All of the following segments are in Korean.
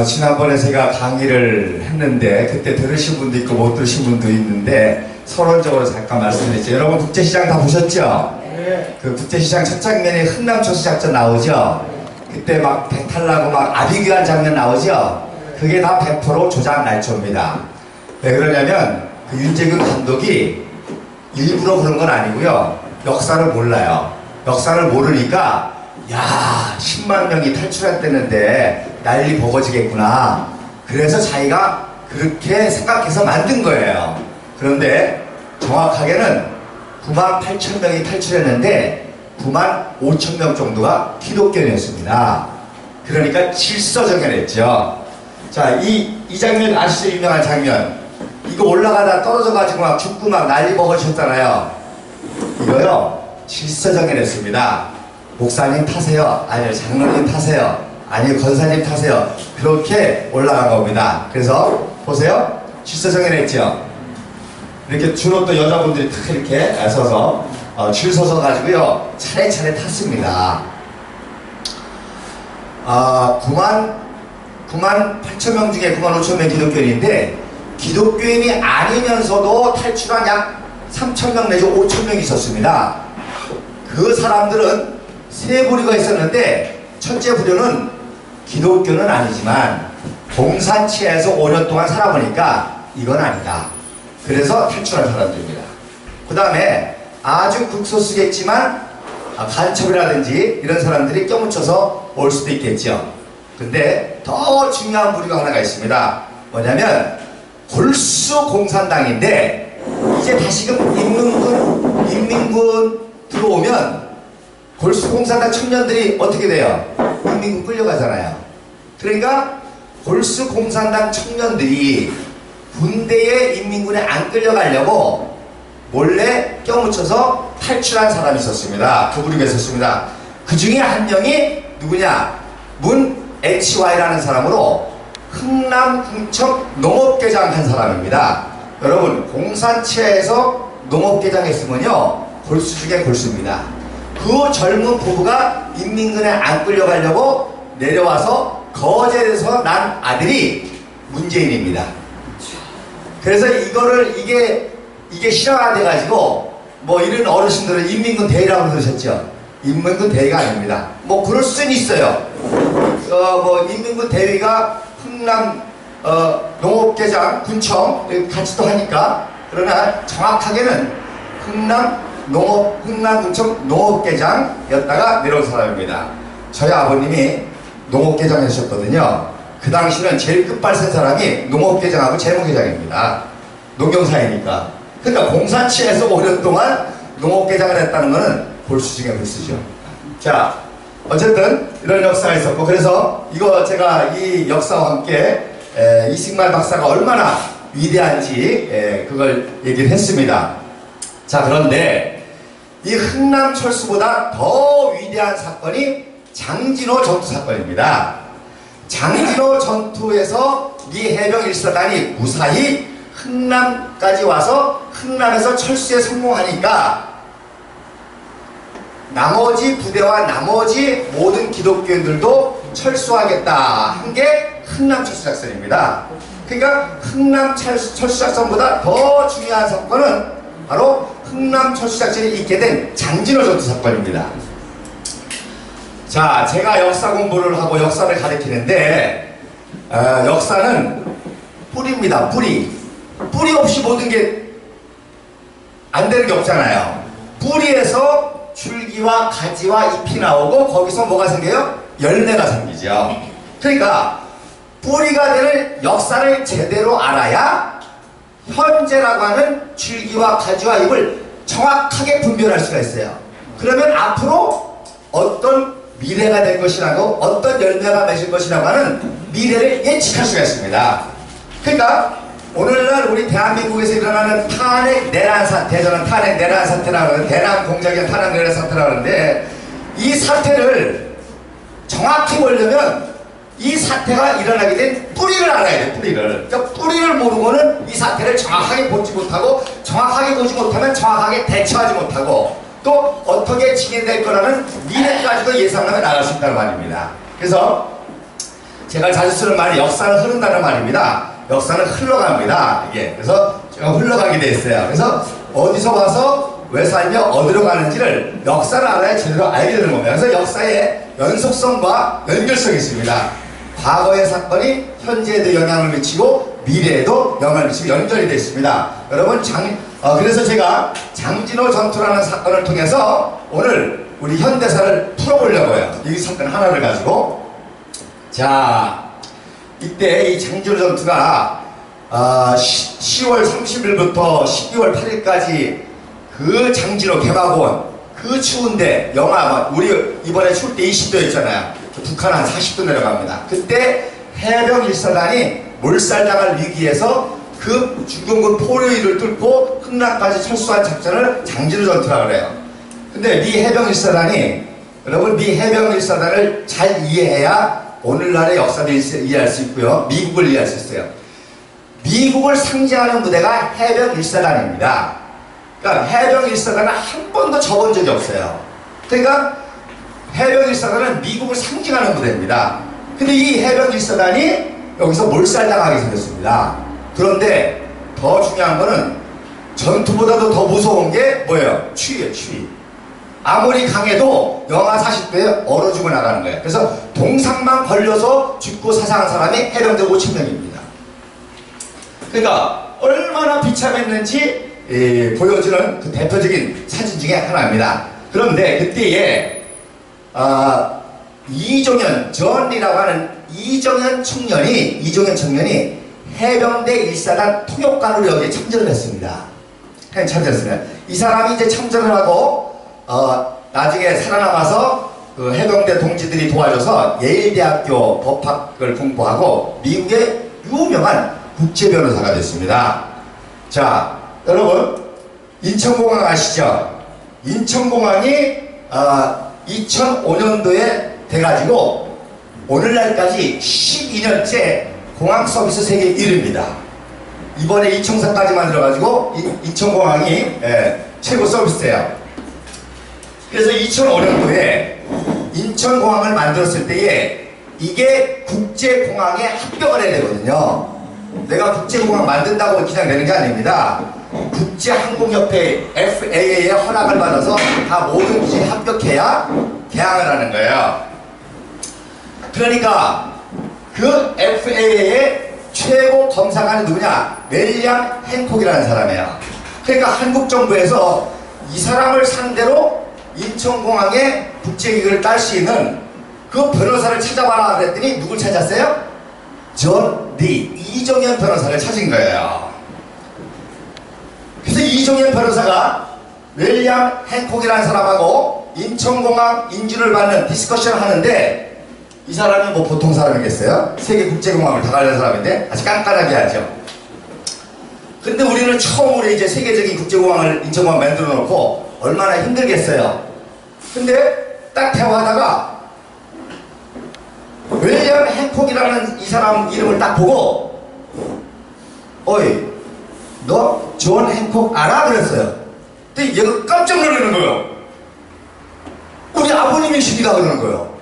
지난번에 제가 강의를 했는데 그때 들으신 분도 있고 못 들으신 분도 있는데 서론적으로 잠깐 말씀드렸죠. 여러분 국제시장 다 보셨죠? 네. 그 국제시장 첫 장면에 흥남초수작전 나오죠? 그때 막 배탈 나고 막 아비규환 장면 나오죠? 그게 다 100% 조작 날조입니다. 왜 그러냐면 그 윤재균 감독이 일부러 그런 건 아니고요. 역사를 몰라요. 역사를 모르니까 야 10만 명이 탈출했다는데 난리 버거지겠구나. 그래서 자기가 그렇게 생각해서 만든 거예요. 그런데 정확하게는 9만 8천 명이 탈출했는데 9만 5천 명 정도가 기독교인이었습니다. 그러니까 질서정연했죠. 자, 이 장면 아시죠? 유명한 장면. 이거 올라가다 떨어져가지고 막 죽고 막 난리 먹으셨잖아요. 이거요 질서정연했습니다. 목사님 타세요. 아니요 장로님 타세요. 아니요 권사님 타세요. 그렇게 올라간 겁니다. 그래서 보세요. 질서정연했죠. 이렇게 주로 또 여자분들이 탁 이렇게 서서 줄 서서 가지고요 차례차례 탔습니다. 9만 8천 명 중에 9만 5천 명 기독교인인데 기독교인이 아니면서도 탈출한 약 3천 명 내지 5천 명이 있었습니다. 그 사람들은 세 부류가 있었는데 첫째 부류는 기독교는 아니지만 공산치에서 5년 동안 살아보니까 이건 아니다. 그래서 탈출한 사람들입니다. 그 다음에 아주 극소수겠지만 간첩이라든지 이런 사람들이 껴묻혀서 올 수도 있겠죠. 근데 더 중요한 부류가 하나가 있습니다. 뭐냐면 골수 공산당인데 이제 다시금 인민군 들어오면 골수 공산당 청년들이 어떻게 돼요? 인민군 끌려가잖아요. 그러니까 골수 공산당 청년들이 군대에 인민군에 안 끌려가려고 몰래 껴묻혀서 탈출한 사람이 있었습니다. 그 부류가 있었습니다. 그 중에 한 명이 누구냐? 문 HY라는 사람으로 흥남 궁청 농업개장 한 사람입니다. 여러분 공산치에서 농업개장 했으면요 골수 중에 골수입니다. 그 젊은 부부가 인민군에 안 끌려가려고 내려와서 거제에서 난 아들이 문재인입니다. 그래서 이게 실화돼가지고 뭐 이런 어르신들은 인민군 대위라고 들으셨죠? 인민군 대위가 아닙니다. 뭐 그럴 수는 있어요. 뭐 인민군 대위가 흥남 농업개장 군청 같이 또 하니까 그러나 정확하게는 흥남군청 농업개장이었다가 내려온 사람입니다. 저희 아버님이 농업개장 하셨거든요. 그 당시는 제일 끝발 센 사람이 농업개장하고 재무개장입니다. 농경사회니까. 그러니까 공산치에서 5년 동안 농업개장을 했다는 것은 골수 중에 골수죠. 자, 어쨌든 이런 역사가 있었고 그래서 이거 제가 이 역사와 함께 이승만 박사가 얼마나 위대한지 그걸 얘기를 했습니다. 자, 그런데 이 흥남철수보다 더 위대한 사건이 장진호 전투 사건입니다. 장진호 전투에서 미 해병 1사단이 무사히 흥남까지 와서 흥남에서 철수에 성공하니까 나머지 부대와 나머지 모든 기독교인들도 철수하겠다 한 게 흥남철수작전입니다. 그러니까 흥남철수작전보다 더 중요한 사건은 바로 흥남철수작전이 있게 된 장진호 전투 사건입니다. 자, 제가 역사 공부를 하고 역사를 가르치는데 역사는 뿌리입니다. 뿌리 없이 모든 게 안 되는 게 없잖아요. 뿌리에서 줄기와 가지와 잎이 나오고 거기서 뭐가 생겨요? 열매가 생기죠. 그러니까 뿌리가 되는 역사를 제대로 알아야 현재라고 하는 줄기와 가지와 잎을 정확하게 분별할 수가 있어요. 그러면 앞으로 어떤 미래가 될 것이라고 어떤 열매가 맺을 것이라고 하는 미래를 예측할 수가 있습니다. 그러니까 오늘날 우리 대한민국에서 일어나는 탄핵 내란 사태, 저는 탄핵 내란 사태라고 하는 대남 공작의 탄핵 내란 사태라고 하는데 이 사태를 정확히 보려면 이 사태가 일어나게 된 뿌리를 알아야 돼요. 뿌리를. 그러니까 뿌리를 모르고는 이 사태를 정확하게 보지 못하고 정확하게 보지 못하면 정확하게 대처하지 못하고 또 어떻게 진행될 거라는 미래까지도 예상하며 나갈 수 있다는 말입니다. 그래서 제가 자주 쓰는 말이 역사는 흐른다는 말입니다. 역사는 흘러갑니다. 이게. 그래서 좀 흘러가게 돼 있어요. 그래서 어디서 와서 왜 살며 어디로 가는지를 역사를 알아야 제대로 알게 되는 겁니다. 그래서 역사에 연속성과 연결성이 있습니다. 과거의 사건이 현재에도 영향을 미치고 미래에도 영향을 미치고 연결이 되어 있습니다. 여러분 그래서 제가 장진호 전투라는 사건을 통해서 오늘 우리 현대사를 풀어보려고요. 이 사건 하나를 가지고. 자, 이때 이 장진호 전투가 10월 30일부터 12월 8일까지 그 장진호 개마고원 그 추운데 영하 우리 이번에 추울 때 20도였잖아요. 북한 한 40도 내려갑니다. 그때 해병 1사단이 몰살당할 위기에서 그 중공군 포로위를 뚫고 흥락까지 철수한 작전을 장진호 전투라고 그래요. 근데 미 해병 1사단이 여러분 미 해병 1사단을 잘 이해해야 오늘날의 역사를 이해할 수 있고요. 미국을 이해할 수 있어요. 미국을 상징하는 부대가 해병 1사단입니다. 그러니까 해병 1사단은 한 번도 접은 적이 없어요. 그러니까 해병 1사단은 미국을 상징하는 부대입니다. 근데 이 해병 1사단이 여기서 몰살당하게 생겼습니다. 그런데 더 중요한 거는 전투보다도 더 무서운 게 뭐예요? 추위예요, 추위. 아무리 강해도 영하 40도에 얼어 죽어 나가는 거예요. 그래서 동상만 걸려서 죽고 사상한 사람이 해병대 5,000명입니다. 그러니까 얼마나 비참했는지 보여주는 그 대표적인 사진 중에 하나입니다. 그런데 그때에 이종현, 전리라고 하는 이종현 청년이 해병대 1사단 통역관으로 여기에 참전을 했습니다. 참전했습니다. 이 사람이 이제 참전을 하고 나중에 살아남아서 그 해병대 동지들이 도와줘서 예일대학교 법학을 공부하고 미국의 유명한 국제변호사가 됐습니다. 자, 여러분 인천공항 아시죠? 인천공항이 2005년도에 돼가지고 오늘날까지 12년째 공항 서비스 세계 1위입니다. 이번에 이청사까지 만들어가지고 인천공항이 최고 서비스예요. 그래서 2005년도에 인천공항을 만들었을 때에 이게 국제공항에 합격을 해야 되거든요. 내가 국제공항 만든다고 그냥 되는 게 아닙니다. 국제항공협회 FAA의 허락을 받아서 다 모든 기준에 합격해야 개항을 하는 거예요. 그러니까 그 FAA의 최고 검사관이 누구냐? 윌리엄 행콕이라는 사람이에요. 그러니까 한국 정부에서 이 사람을 상대로 인천공항에 국제기구를 딸 수 있는 그 변호사를 찾아봐라 그랬더니 누굴 찾았어요? 존 리, 이종현 변호사를 찾은 거예요. 그래서 이종현 변호사가 윌리엄 행콕이라는 사람하고 인천공항 인준을 받는 디스커션을 하는데 이 사람이 뭐 보통 사람이겠어요? 세계 국제공항을 다 가는 사람인데 아주 깐깐하게 하죠. 근데 우리는 처음으로 이제 세계적인 국제공항을 인천공항 만들어 놓고 얼마나 힘들겠어요. 근데 딱 대화하다가 윌리엄 행콕이라는 이 사람 이름을 딱 보고 어이 너 존 행콕 알아? 그랬어요. 근데 얘가 깜짝 놀라는 거예요. 우리 아버님이십니다 그러는 거예요.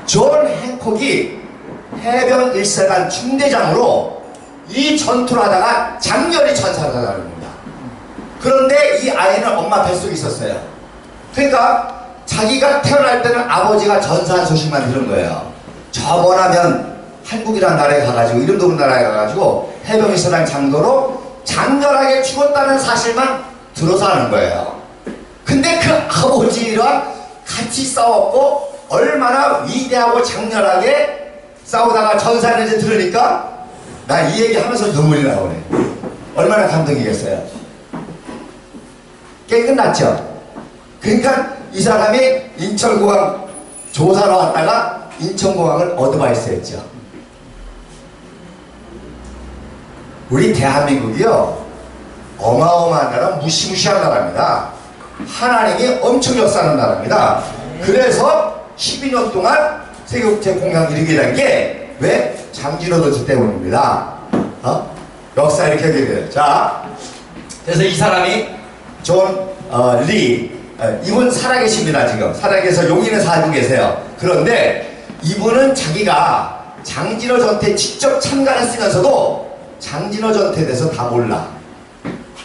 존 행콕이 해병 1사단 중대장으로 이 전투를 하다가 장렬히 전사를 합니다. 그런데 이 아이는 엄마 뱃속에 있었어요. 그러니까 자기가 태어날 때는 아버지가 전사한 소식만 들은 거예요. 저번하면 한국이라는 나라에 가가지고 이름도 없는 나라에 가가지고 해병 1사단 장교로 장렬하게 죽었다는 사실만 들어서 하는 거예요. 근데 그 아버지랑 같이 싸웠고 얼마나 위대하고 장렬하게 싸우다가 전사했는지 들으니까 나 이 얘기 하면서 눈물이 나오네. 얼마나 감동이겠어요. 게임 끝났죠. 그러니까 이 사람이 인천공항 조사로 왔다가 인천공항을 어드바이스 했죠. 우리 대한민국이요 어마어마한 나라, 무시무시한 나라입니다. 하나님이 엄청 역사하는 나라입니다. 그래서 12년 동안 세계국제공항 이르게 된 게 왜? 장진호 전투 때문입니다. 역사 이렇게 하게 돼요. 자, 그래서 이 사람이 존 리, 이분 살아계십니다. 지금 살아계서 용인에 살고 계세요. 그런데 이분은 자기가 장진호 전투에 직접 참가했으면서도 장진호 전투에 대해서 다 몰라.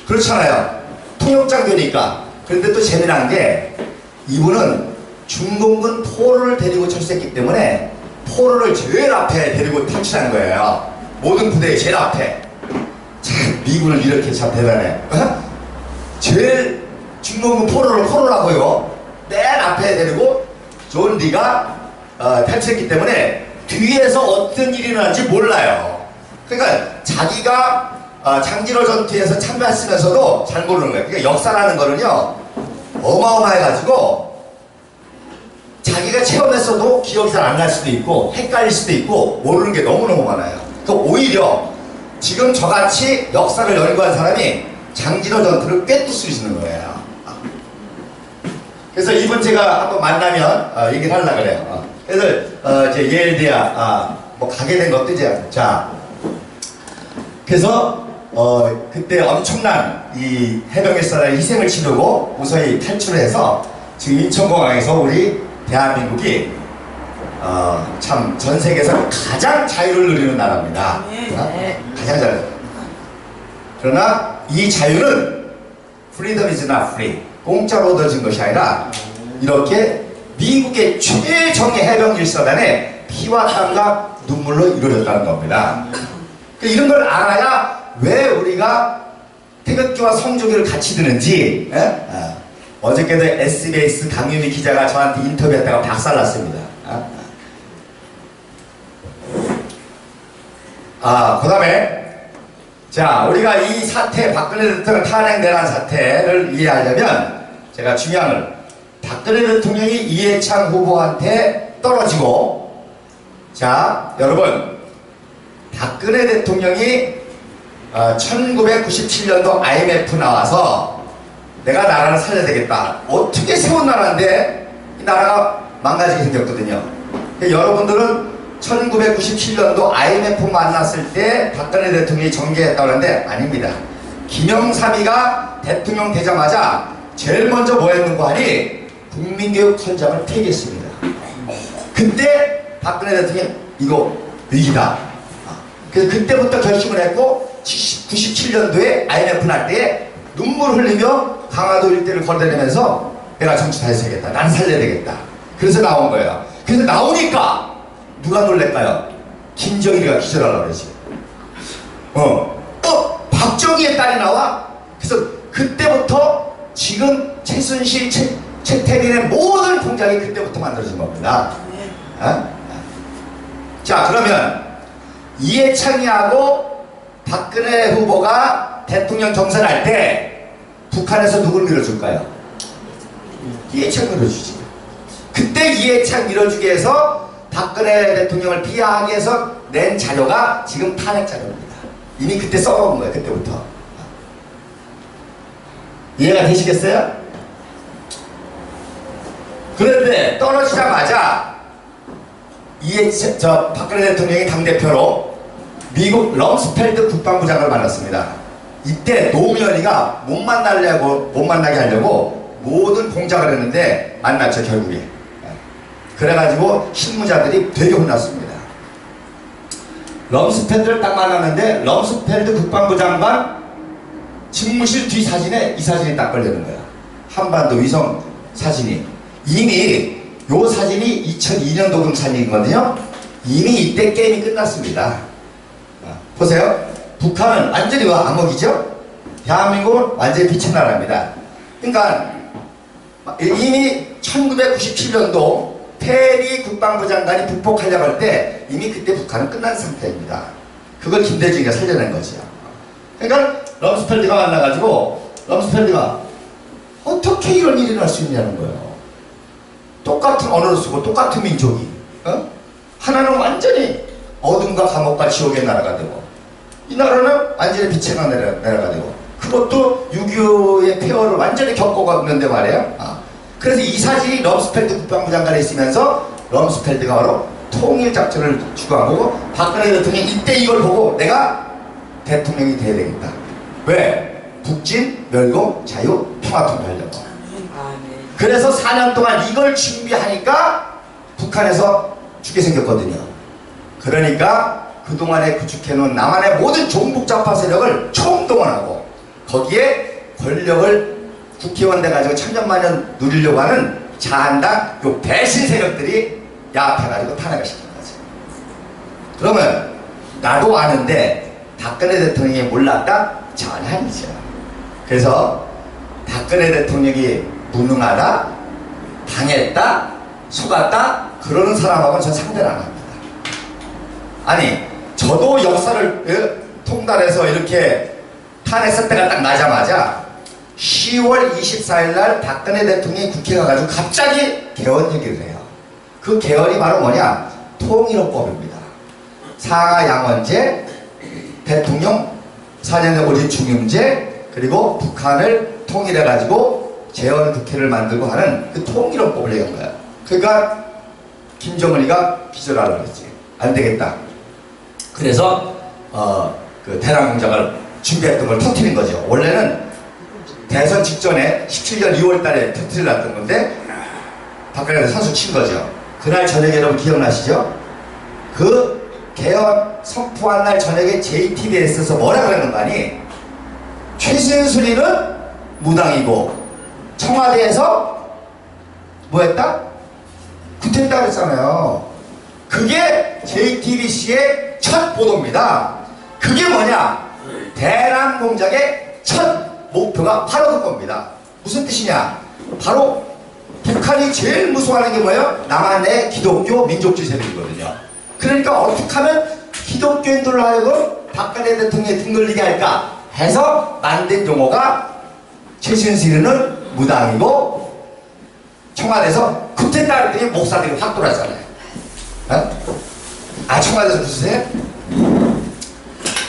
그렇잖아요. 통역장 되니까. 그런데 또 재미난 게 이분은 중공군 포로를 데리고 철수했기 때문에 포로를 제일 앞에 데리고 탈출한 거예요. 모든 부대의 제일 앞에. 참 미군은 이렇게 참 대단해. 어? 제일 중공군 포로라고요. 맨 앞에 데리고 존 리가 탈출했기 때문에 뒤에서 어떤 일이 일어날지 몰라요. 그러니까 자기가 장진호 전투에서 참가했으면서도 잘 모르는 거예요. 그러니까 역사라는 거는요 어마어마해가지고 자기가 체험했어도 기억이 잘 안 날 수도 있고 헷갈릴 수도 있고 모르는 게 너무너무 많아요. 그 오히려 지금 저같이 역사를 연구한 사람이 장진호 전투를 꿰뚫을 수 있는 거예요. 그래서 이번 제가 한번 만나면 얘기를 하려고 그래요. 그래서 이제 예일대학 뭐 가게 된 것도 이제 자 그래서 그때 엄청난 이 해병일선의 희생을 치르고 무사히 탈출해서 지금 인천공항에서 우리 대한민국이 참 전 세계에서 가장 자유를 누리는 나라입니다. 가장 자유. 그러나 이 자유는 freedom is not free. 공짜로 얻어진 것이 아니라 이렇게 미국의 최정예 해병일사단의 피와 땀과 눈물로 이루어졌다는 겁니다. 이런 걸 알아야 왜 우리가 태극기와 성조기를 같이 드는지. 어저께도 SBS 강유미 기자가 저한테 인터뷰했다가 박살났습니다. 그 다음에 자 우리가 이 사태 박근혜 대통령 탄핵내란 사태를 이해하려면 제가 중요한 걸 박근혜 대통령이 이해창 후보한테 떨어지고 자 여러분 박근혜 대통령이 1997년도 IMF 나와서 내가 나라를 살려야 되겠다. 어떻게 세운 나라인데 이 나라가 망가지게 생겼거든요. 여러분들은 1997년도 IMF 만났을 때 박근혜 대통령이 전개했다고 하는데 아닙니다. 김영삼이가 대통령 되자마자 제일 먼저 뭐 했는고 하니 국민교육 헌장을 폐기했습니다. 그때 박근혜 대통령이 이거 위기다. 그래서 그때부터 결심을 했고 97년도에 IMF 날 때 눈물 흘리며 강화도 일대를 걸어다니면서 내가 정치 다시 해야겠다. 난 살려야 되겠다. 그래서 나온 거예요. 그래서 나오니까 누가 놀랄까요? 김정일이가 기절하려고 그러지. 박정희의 딸이 나와? 그래서 그때부터 지금 최순실, 최태민의 모든 공작이 그때부터 만들어진 겁니다. 자, 그러면 이해창이하고 박근혜 후보가 대통령 경선할 때 북한에서 누굴 밀어줄까요? 이해창 밀어주지. 그때 이해창 밀어주기 위해서 박근혜 대통령을 비하하기 위해서 낸 자료가 지금 탄핵 자료입니다. 이미 그때 써놓은 거예요. 그때부터. 이해가 되시겠어요? 그런데 떨어지자마자 박근혜 대통령이 당대표로 미국 럼스펠드 국방부 장관을 만났습니다. 이때 노무현이가 못 만나게 하려고 모든 공작을 했는데 만났죠, 결국에. 그래가지고 실무자들이 되게 혼났습니다. 럼스펠드를 딱 만났는데 럼스펠드 국방부 장관 집무실 뒤 사진에 이 사진이 딱 걸리는 거야. 한반도 위성 사진이. 이미 요 사진이 2002년도경 사진이거든요. 이미 이때 게임이 끝났습니다. 보세요. 북한은 완전히 암흑이죠. 대한민국은 완전히 빛의 나라입니다. 그러니까 이미 1997년도 페리 국방부 장관이 북폭하려고 할 때 이미 그때 북한은 끝난 상태입니다. 그걸 김대중이가 살려낸 거죠. 그러니까 럼스펠드가 만나가지고 럼스펠드가 어떻게 이런 일이 날 수 있냐는 거예요. 똑같은 언어를 쓰고 똑같은 민족이 하나는 완전히 어둠과 감옥과 지옥의 나라가 되고 이 나라는 완전히 빛의 나라가 되고 그것도 6.25의 폐허를 완전히 겪어갔는데 말이에요. 그래서 이 사진이 럼스펠드 국방부 장관에 있으면서 럼스펠드가 바로 통일작전을 주도한 거고 박근혜 대통령이 이때 이걸 보고 내가 대통령이 돼야 되겠다. 왜? 북진, 멸공, 자유, 평화 통일하려고. 그래서 4년 동안 이걸 준비하니까 북한에서 죽게 생겼거든요. 그러니까 그동안에 구축해놓은 남한의 모든 종북좌파 세력을 총동원하고 거기에 권력을 국회의원 돼가지고 천년만년 누리려고 하는 자한당 요 배신 세력들이 야합해가지고 탄핵을 시킨 거지. 그러면 나도 아는데 박근혜 대통령이 몰랐다? 전혀 아니죠. 그래서 박근혜 대통령이 무능하다, 당했다, 속았다 그러는 사람하고는 전 상대를 안 합니다. 아니 저도 역사를 통달해서 이렇게 탄핵 때가 딱 나자마자 10월 24일 날 박근혜 대통령이 국회 가가지고 갑자기 개헌 얘기를 해요. 그 개헌이 바로 뭐냐? 통일헌법입니다. 상하 양원제, 대통령 4년의 오직 중임제, 그리고 북한을 통일해가지고 재헌국회를 만들고 하는 그 통일헌법을 얘기한 거야. 그러니까 김정은이가 기절하려고 했지. 안 되겠다. 그래서 그 대남공작을 준비했던 걸 터뜨린 거죠. 원래는 대선 직전에 17년 2월 달에 터뜨리려던 건데 박근혜가 선수 친 거죠. 그날 저녁에 여러분 기억나시죠? 그 개헌 선포한 날 저녁에 JTBC에서 뭐라 그러는 거 아니? 최순실이는 무당이고 청와대에서 뭐 했다? 구태했다 그랬잖아요. 그게 JTBC의 첫 보도입니다. 그게 뭐냐? 대남공작의 첫 목표가 바로 그겁니다. 무슨 뜻이냐? 바로 북한이 제일 무서워하는 게 뭐예요? 남한의 기독교 민족주의 세력이거든요. 그러니까 어떻게 하면 기독교인들로 하여금 박근혜 대통령에 등걸리게 할까 해서 만든 용어가 최순실은 무당이고 청와대에서 구태했다 그랬더니 목사들이 확 돌아잖아요. 아 청와대에서 부수세요?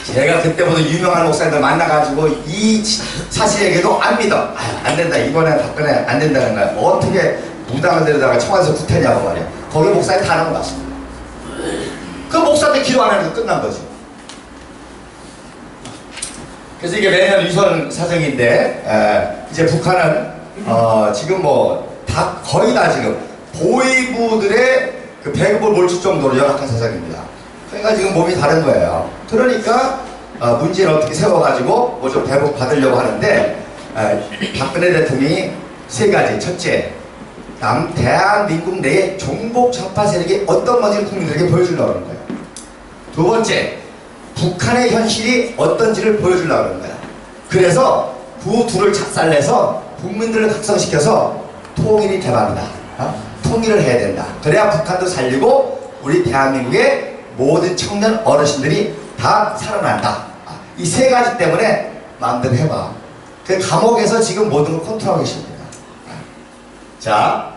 제가 그때부터 유명한 목사님들 만나가지고 이 사실 얘기도 안 믿어. 아, 안 된다. 이번엔 박근혜 안 된다는 거야. 뭐 어떻게 무당을 데려다가 청와대에서 구태냐고 말이야. 거기 목사님 다 넘어갔습니다. 그 목사들 기도 안 하는 거 끝난 거지. 그래서 이게 매년 위선 사정인데 이제 북한은 지금 뭐 다 거의 다 지금 보위부들의 그 배급을 몰칠 정도로 열악한 사정입니다. 그러니까 지금 몸이 다른 거예요. 그러니까 문제를 어떻게 세워가지고 뭐 좀 배복 받으려고 하는데 박근혜 대통령이 세 가지. 첫째, 대한민국 내에 종북 좌파 세력이 어떤 건지를 국민들에게 보여주려고 하는 거예요. 두 번째, 북한의 현실이 어떤지를 보여주려고 하는 거예요. 그래서 그 둘을 착살내서 국민들을 각성시켜서 통일이 대박이다. 통일을 해야 된다. 그래야 북한도 살리고 우리 대한민국의 모든 청년 어르신들이 다 살아난다. 이 세 가지 때문에 마음대로 해봐. 그 감옥에서 지금 모든 걸 컨트롤하고 계십니다. 자,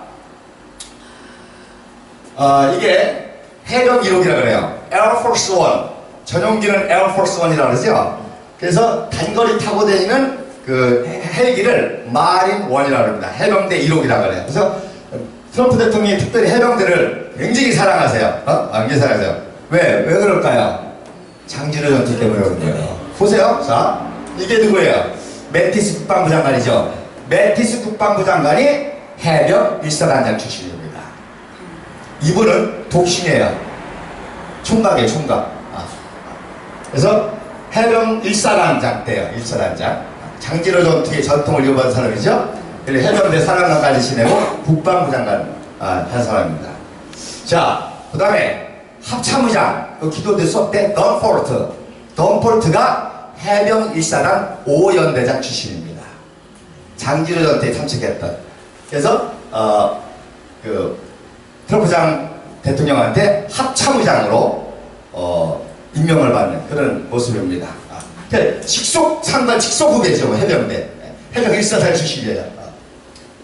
이게 해병 1호기라 그래요. Air Force One. 전용기는 Air Force One이라고 그러죠. 그래서 단거리 타고 다니는 그 헬기를 마린 1이라고 합니다. 해병대 1호기라고 그래요. 그래서 트럼프 대통령이 특별히 해병대를 굉장히 사랑하세요. 굉장히 사랑하세요. 왜 그럴까요? 장진호 전투 때문에 그런데요. 보세요. 자, 이게 누구예요? 매티스 국방부 장관이죠. 매티스 국방부 장관이 해병 1사단장 출신입니다. 이분은 독신이에요. 총각이에요, 총각. 그래서 해병 1사단장 때요, 1사단장. 장진호 전투의 전통을 이어받은 사람이죠. 해병대 사령관까지 지내고 국방부 장관 한 사람입니다. 자, 그 다음에 합참의장, 기도대 수업 때 던포르트. 던포르트가 해병 1사단 5연대장 출신입니다. 장진호 전투에 참석했던. 그래서 그 트럼프 대통령한테 합참의장으로 임명을 받는 그런 모습입니다. 직속 상관, 직속 후배죠. 해병대. 해병 1사단 출신이에요.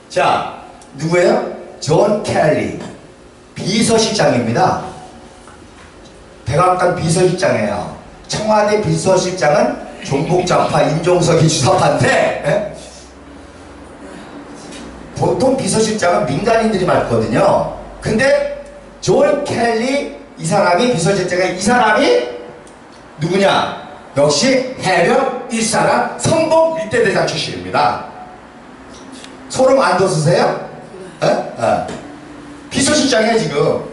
자, 누구예요? 존 켈리. 비서실장입니다. 백악관 비서실장이에요. 청와대 비서실장은 종북좌파 임종석이 주사파인데, 보통 비서실장은 민간인들이 맡거든요. 근데 존 켈리 이 사람이 비서실장이에요. 이 사람이 누구냐? 역시 해병 1사단 성공 1대 대장 출신입니다. 소름 안 돋으세요? 비서실장이에요 지금.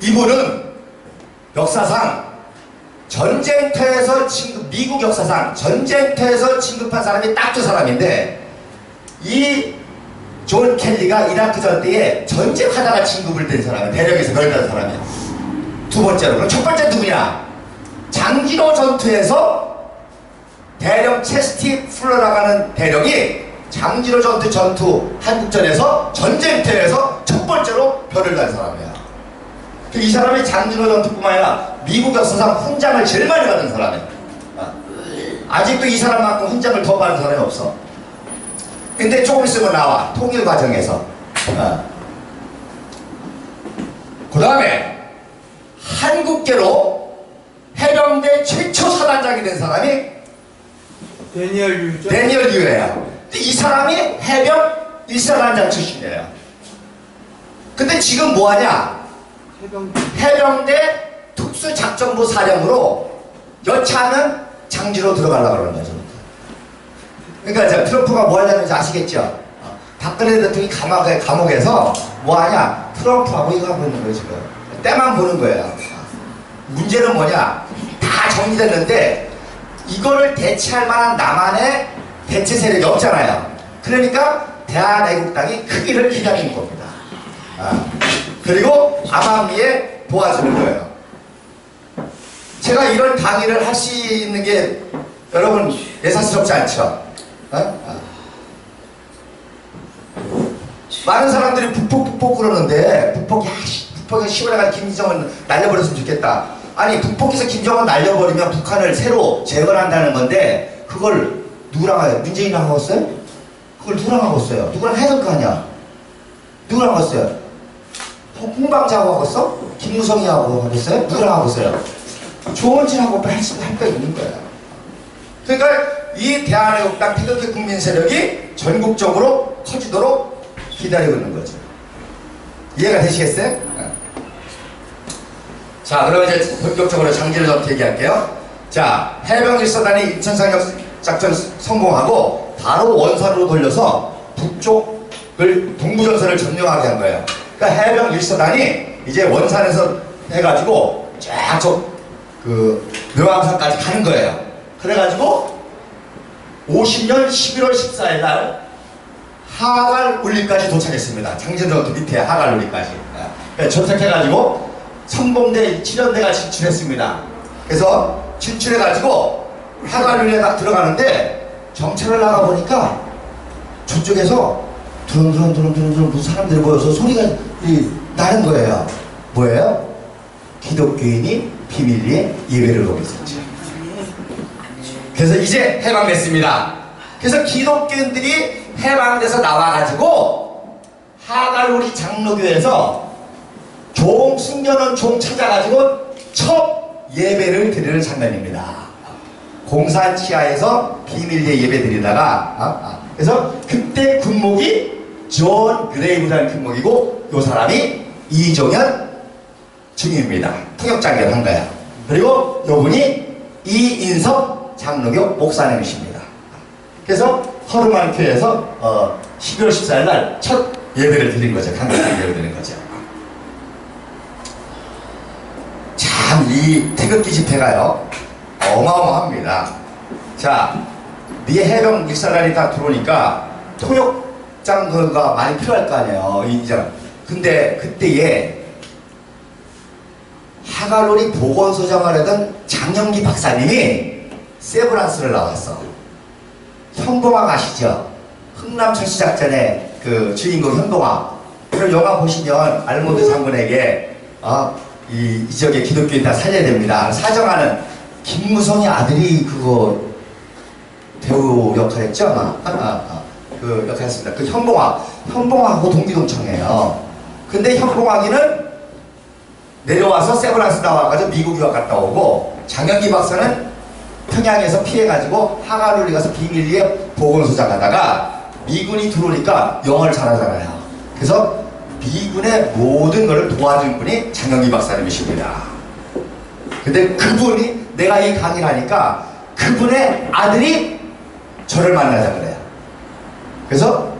이분은 역사상 전쟁터에서 미국 역사상 전쟁터에서 진급한 사람이 딱 두 사람인데, 이 존 켈리가 이라크 전대에 전쟁하다가 진급을 된 사람이야. 대령에서 별다른 사람이야. 두 번째로. 그럼 첫 번째 누구냐? 장진호 전투에서 대령 체스티 풀러라고 하는 대령이 장진호 전투 한국전에서 전쟁터에서 첫 번째로 별을 난 사람이야. 이 사람이 장진호 전투뿐만 아니라 미국 역사상 훈장을 제일 많이 받은 사람이야. 아직도 이 사람만큼 훈장을 더 받은 사람이 없어. 근데 조금 있으면 나와. 통일 과정에서. 그 다음에 한국계로 해병대 최초 사단장이 된 사람이 데니얼 유예야. 이 사람이 해병 1사단장 출신이에요. 근데 지금 뭐하냐? 해병대 특수작전부 사령으로 여차하면 장지로 들어가려고 그러는 거죠. 그러니까 트럼프가 뭐 하려는지 아시겠죠? 박근혜 대통령이 감옥에서 뭐하냐? 트럼프하고 이거 하고 있는 거예요, 지금. 때만 보는 거예요. 문제는 뭐냐? 다 정리됐는데 이거를 대체할 만한 나만의 대체 세력이 없잖아요. 그러니까 대한애국당이 크기를 기다리는 겁니다. 그리고 암암리에 도와주는 거예요. 제가 이런 강의를 할 수 있는 게 여러분 예사스럽지 않죠? 많은 사람들이 북폭 그러는데 북폭에 시원해가 김정은 날려버렸으면 좋겠다. 아니 북폭에서 김정은 날려버리면 북한을 새로 재건한다는 건데 그걸 누구랑 해요? 문재인이랑 하고 있어요? 그걸 누구랑 하고 있어요? 누구랑 해야 될 거 아니야? 누구랑 하고 있어요? 홍방자하고 하고 있어? 김무성이하고 하고 있어요? 누구랑 하고 있어요? 조원진하고 할 거 있는 거예요. 그러니까 이 대한애국당 태극기 국민 세력이 전국적으로 커지도록 기다리고 있는 거죠. 이해가 되시겠어요? 자, 그러면 이제 본격적으로 장진호 전투 얘기할게요. 자, 해병 1사단이 인천상륙 작전 성공하고 바로 원산으로 돌려서 북쪽을 동부전선을 점령하게 한 거예요. 그러니까 해병 1사단이 이제 원산에서 해가지고 쫙 묘암산까지 가는 거예요. 그래가지고 50년 11월 14일 날 하갈울리까지 도착했습니다. 장진호 전투 밑에 하갈울리까지. 전택해가지고 선봉대 7연대가 진출했습니다. 그래서 진출해가지고 하갈울리에 딱 들어가는데 정찰을 나가보니까 저쪽에서 두렁두렁 무슨 사람들이 모여서 소리가 나는 거예요. 뭐예요? 기독교인이 비밀리에 예배를 하고 있었죠. 그래서 이제 해방됐습니다. 그래서 기독교인들이 해방돼서 나와가지고 하갈우리 장로교에서 숙련원 종 찾아가지고 첫 예배를 드리는 장면입니다. 공산 치하에서 비밀리에 예배 드리다가 그래서 그때 군목이 존 그레이브라는 군목이고 요 사람이 이종현 증인입니다. 통역장교를 한 거야. 그리고 요분이 이인섭 장로교 목사님이십니다. 그래서 허름한 교회에서 12월 14일 날 첫 예배를 드린 거죠. 강력 예배를 드린 거죠. 참 이 태극기 집회가요 어마어마합니다. 자, 네 해병 1사단이 다 들어오니까 통역장교가 많이 필요할 거 아니에요. 근데 그때에 하갈우리 보건소장을 하던 장영기 박사님이 세브란스를 나왔어. 현봉학 아시죠? 흥남철수작전의 그 주인공 현봉학. 그런 영화 보시면 알몬드 장군에게 이 지역의 기독교인 다 살려야 됩니다. 사정하는 김무성의 아들이 그거 배우 역할 했죠? 그 역할 했습니다. 그 현봉학하고 동기동창이에요. 근데 현봉학이는 내려와서 세브란스 나와가지고 미국 유학 갔다 오고, 장영기 박사는 평양에서 피해가지고 하갈울리 가서 비밀리에 보건소장 하다가 미군이 들어오니까 영어를 잘하잖아요. 그래서 미군의 모든 것을 도와준 분이 장영기 박사님이십니다. 근데 그분이 내가 이 강의를 하니까 그분의 아들이 저를 만나자 그래요. 그래서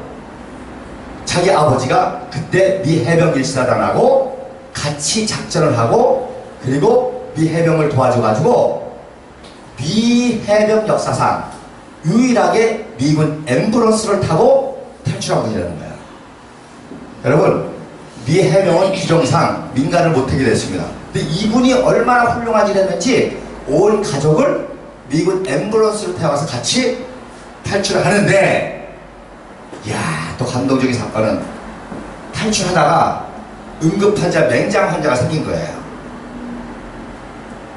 자기 아버지가 그때 미 해병 1사단하고 같이 작전을 하고 그리고 미 해병을 도와줘가지고 미 해병 역사상 유일하게 미군 앰뷸런스를 타고 탈출한 분이라는 거야. 여러분, 미 해병은 규정상 민간을 못하게 됐습니다. 근데 이분이 얼마나 훌륭한 일을 했는지 온 가족을 미군 앰뷸런스를 태워서 같이 탈출을 하는데, 이야, 또 감동적인 사건은 탈출하다가 응급환자, 맹장 환자가 생긴 거예요.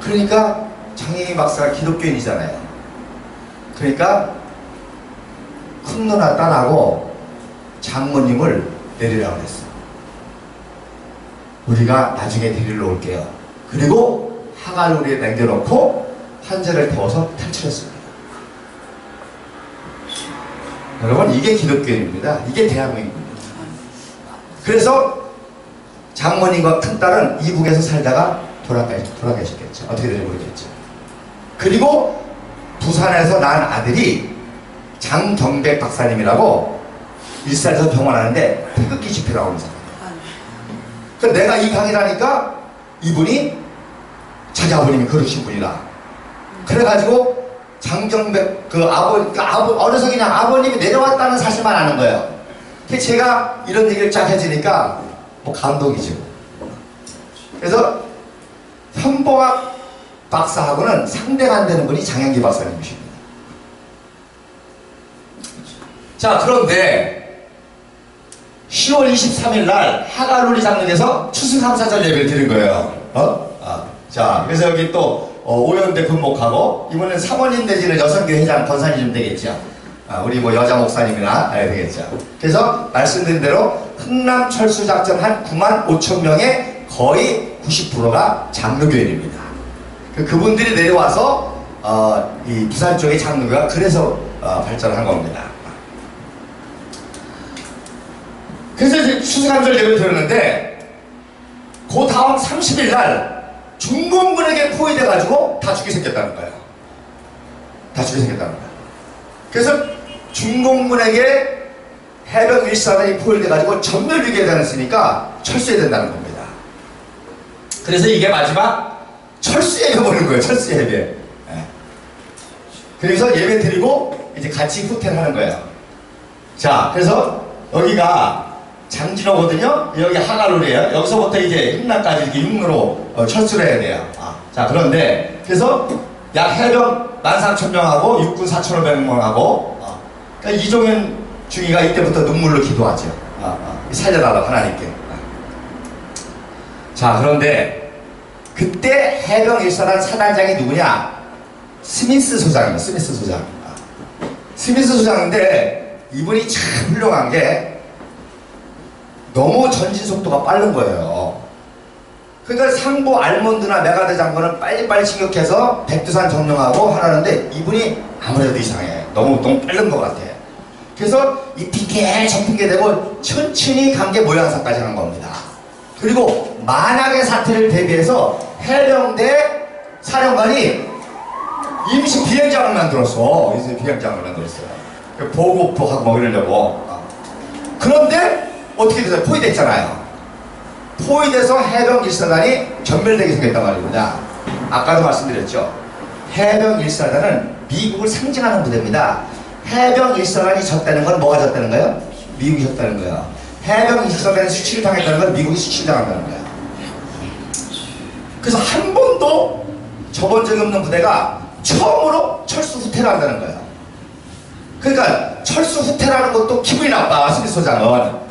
그러니까 장혜인 박사가 기독교인이잖아요. 그러니까 큰 누나 딸하고 장모님을 내리라고 했어. 우리가 나중에 데리러 올게요. 그리고 항아리에 남겨놓고 환자를 태워서 탈출했습니다. 여러분, 이게 기독교인입니다. 이게 대한민국입니다. 그래서 장모님과 큰딸은 이북에서 살다가 돌아가셨겠죠. 어떻게 될지 모르겠죠. 그리고 부산에서 난 아들이 장경백 박사님이라고 일산에서 병원하는데 태극기 집회 나오는 사람이에요. 그래서 내가 이 강의를 하니까 이분이 자기 아버님이 그러신 분이라. 그래가지고 장경백 어려서 그냥 아버님이 내려왔다는 사실만 아는 거예요. 그래서 제가 이런 얘기를 쫙 해주니까 뭐 감동이죠. 그래서 현봉학 박사하고는 상대가 안 되는 분이 장현기 박사님이십니다. 자, 그런데 10월 23일 날 하가룰리 장로에서 추수감사절 예배를 드린 거예요. 자, 그래서 여기 또 오연대 군목하고 이번엔 사모님 대신에 여성교회 회장 권사님 좀 되겠죠. 우리 뭐 여자 목사님이나 되겠죠. 그래서 말씀드린 대로 흥남 철수작전 한 9만 5천 명의 거의 90%가 장로교인입니다. 그분들이 내려와서 이 부산 쪽의 장로교가 그래서 발전한 겁니다. 그래서 이제 추수감사절 예배를 드렸는데 그 다음 30일 날 중공군에게 포위돼가지고 다 죽게 생겼다는 거예요. 다 죽게 생겼다는 거예요. 그래서 중공군에게 해병 1사단이 포위돼가지고 전멸위기에 다녔으니까 철수해야 된다는 겁니다. 그래서 이게 마지막 철수 예배 보는 거예요. 철수 예배. 네. 그래서 예배 드리고 이제 같이 후퇴하는 거예요. 자, 그래서 여기가 장진호거든요. 여기 하가룰이에요. 여기서부터 이제 흥남까지 이렇게 육로로 철수를 해야 돼요. 자, 그런데 그래서 약 해병 13,000명하고 육군 4,500명하고 그러니까 이종현 중위가 이때부터 눈물로 기도하죠. 살려달라고 하나님께. 자, 그런데 그때 해병 1사단 사단장이 누구냐? 스미스 소장입니다. 스미스 소장. 스미스 소장인데 이분이 참 훌륭한 게 너무 전진 속도가 빠른 거예요. 그러니까 상부 알몬드나 메가드 장군은 빨리빨리 진격해서 백두산 점령하고 하라는데 이분이 아무래도 이상해. 너무 빠른 것 같아. 그래서 이 핑계 저 핑계 대고 천천히 관계 모양사까지 하는 겁니다. 그리고 만약의 사태를 대비해서 해병대 사령관이 임시 비행장을 만들었어. 임시 비행장을 만들었어요. 보고포하고 뭐 이러려고. 그런데 어떻게 됐어요? 포위됐잖아요. 포위돼서 해병 1사단이 전멸되게 생겼단 말입니다. 아까도 말씀드렸죠. 해병 1사단은 미국을 상징하는 부대입니다. 해병 1사단이 졌다는 건 뭐가 졌다는 거예요? 미국이 졌다는 거예요. 해병 1사단이 수치를 당했다는 건 미국이 수치를 당한다는 거예요. 그래서 한 번도 저본 적이 없는 부대가 처음으로 철수 후퇴를 한다는 거예요. 그러니까 철수 후퇴라는 것도 기분이 나빠, 스미스 소장은.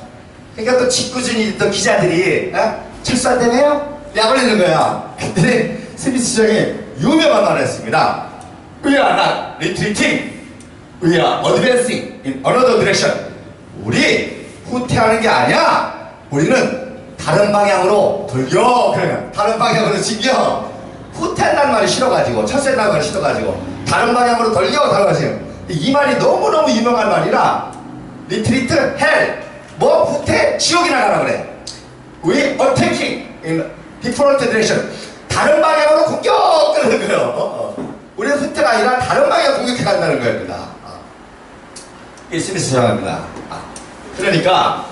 그러니까 또 직구준이 또 기자들이 철수 안 되네요? 약을 내는 거야. 그랬더니 스미스 소장이 유명한 말을 했습니다. We are not retreating. We are advancing in another direction. 우리 후퇴하는 게 아니야. 우리는 다른 방향으로 돌려. 그러면 다른 방향으로 진겨. 후퇴한다는 말이 싫어가지고 철수한다는 말이 싫어가지고 다른 방향으로 돌려. 이 말이 너무너무 유명한 말이라 리트리트 헬 뭐 후퇴 지옥이나 가라 그래. We attacking in different direction. 다른 방향으로 공격! 그러는 거예요. 우리는 후퇴가 아니라 다른 방향으로 공격해 간다는 겁니다. 이 스미스 소장입니다. 그러니까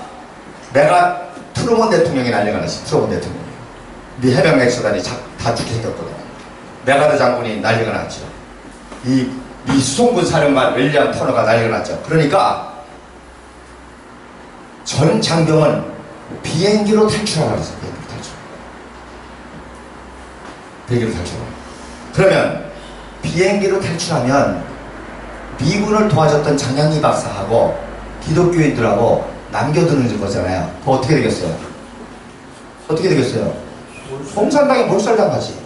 내가 트루먼 대통령이 난리가 났어. 트루먼 대통령이. 미 해병 넥서단이 다 죽게 생겼거든. 메가더 장군이 난리가 났죠. 미 수송군 사령관 윌리엄 터너가 난리가 났죠. 그러니까 전 장병은 비행기로 탈출하라고 했어요. 비행기로 탈출. 그러면 비행기로 탈출하면 미군을 도와줬던 장량리 박사하고 기독교인들하고 남겨두는 거잖아요. 그거 어떻게 되겠어요? 어떻게 되겠어요? 공산당에 몰살당하지.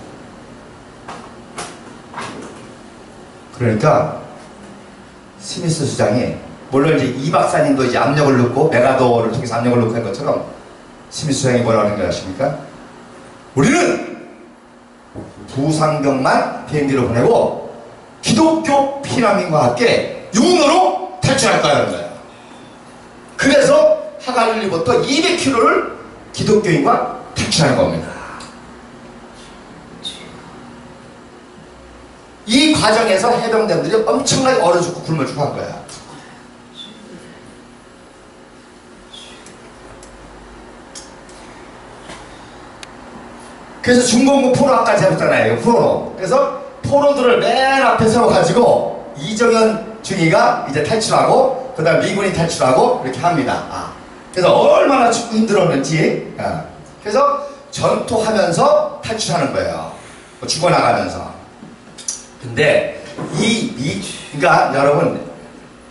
그러니까 스미스 수장이, 물론 이제 이 박사님도 이제 압력을 넣고 메가더를 통해서 압력을 넣고 한 것처럼 스미스 수장이 뭐라고 하는 거 아십니까? 우리는 부상병만 비행기로 보내고 기독교 피난민과 함께 육로로 탈출할 거라는 거예요. 그래서 하갈릴리부터 200km를 기독교인과 탈출하는 겁니다. 이 과정에서 해병대들이 엄청나게 얼어 죽고 굶어 죽고 한 거야. 그래서 중공군 포로 아까 잡았잖아요. 포로. 그래서 포로들을 맨 앞에 세워가지고 이정현 중위가 이제 탈출하고 그 다음 미군이 탈출하고 이렇게 합니다. 그래서 얼마나 힘들었는지. 그래서 전투하면서 탈출하는 거예요. 죽어나가면서. 근데 그러니까 여러분,